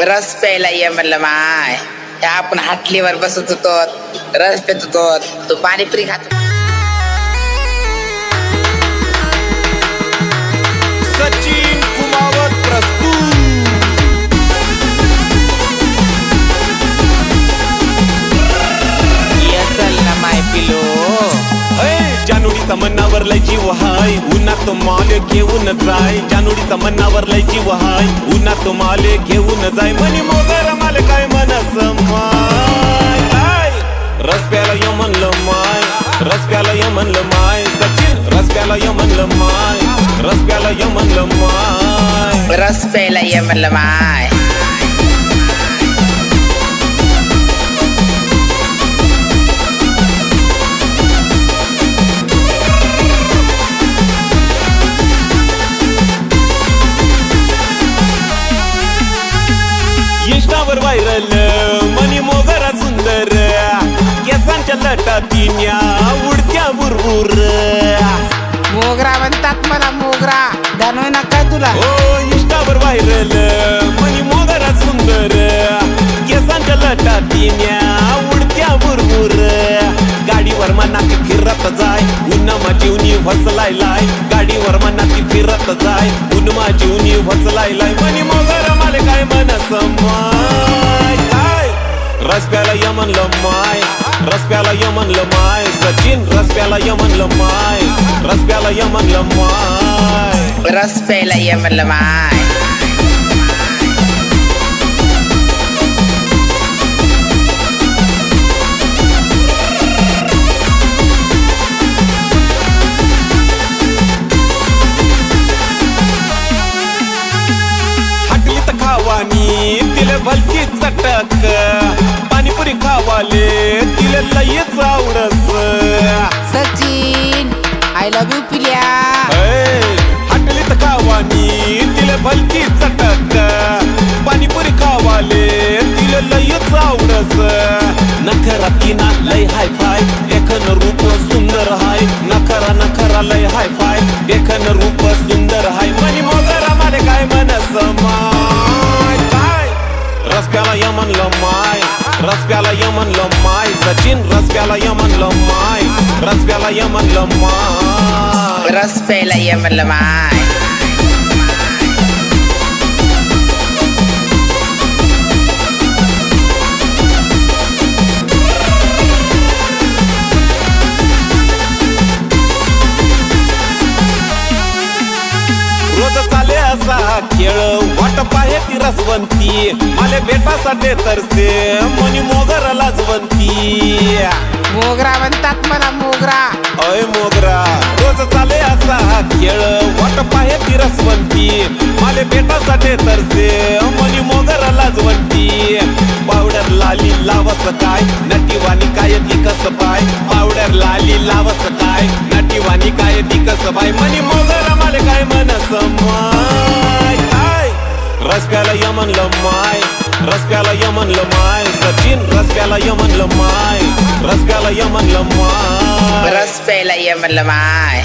रस प्यायला ये म्हणलं माय. त्या आपण हाटलीवर बसत होतो, रस पेत होतो, तू पाणीपुरी खात. सचिन कुमावत प्रस्तुत. ये चल ना माय पिलो. जानुडीचा मनावर लय जीव हाय, उन्हात तो माल घेऊन जाय. जानुडीचा मनावर लय जीव हाय, उन्हात तो माल घेऊन जाय. मनी मोगर माल काय मनस माय. रस प्याला य म्हणलं माय, रस प्याला य म्हणलं माय. सचिन रस प्याला य म्हणलं माय, रस प्याला य म्हणलं माय. रस प्यायला ये म्हणलं माय. इंस्टावर व्हायरल मनी मोगरा सुंदर, केसांच्या लटातीन्या उडत्या बुरबुर. मोगरा म्हणतात मला मोगरा, जाणवय ना काय तुला. ओ इंस्टावर व्हायरल मनी मोगरा सुंदर, केसांच्या लटातीन्या उडत्या बुरबुर. गाडीवर मनाती फिरत जाय, उन्हा जीवनी फसलाय लाय. गाडीवर मनाती फिरत जाय, उन्हा जीवनी फसलाय लाय. मनी मोगरा माले काय मनस माय. रस प्याला य म्हणलं माय, रस प्याला य म्हणलं माय. सचिन रस प्याला य म्हणलं माय, रस प्याला य म्हणलं माय. रस प्यायला ये म्हणलं माय. खावानी तिले भलती चटक, पाणीपुरी खावाले तिले लयच आवडस. सचिन आय लव्ह यू पिल्या. हटलीत खावानी तिले भलती चटक, पाणीपुरी खावाले तिले लयच आवडस. नखरा तिना लय हाय फाय, देखन रूप सुंदर हाय. नखरा नखरा लय हाय फाय, देखन रूप सुंदर हाय. मनी मोगरा माले काय मनस माय. रस प्याला य म्हणलं माय, रस प्याला य म्हणलं माय. सचिन रस प्याला य म्हणलं माय, रस प्याला य म्हणलं माय. रस प्यायला ये म्हणलं माय. रोज चाले असा खेळ, वाट पाहे ती रसवंती. माले भेटासाठी तरसे मनी मोगरा लाजवंती. मोगरा म्हणतात मला मोगरा. अय मोगरा रोज चाले असा खेळ, वाट पाहे ती रसवंती. माले भेटासाठी तरसे मनी मोगरा लाजवंती. पावडर लाली लावस काय, नटीवानी काय दिकस बाय. पावडर लाली लावस काय, नटीवानी काय दिकस बाय. मनी मोगरा माले काय मनस माय. रस प्याला य म्हणलं माय, रस प्याला य म्हणलं माय. सचिन रस प्याला य म्हणलं माय, रस प्याला य म्हणलं माय. रस प्यायला ये म्हणलं माय.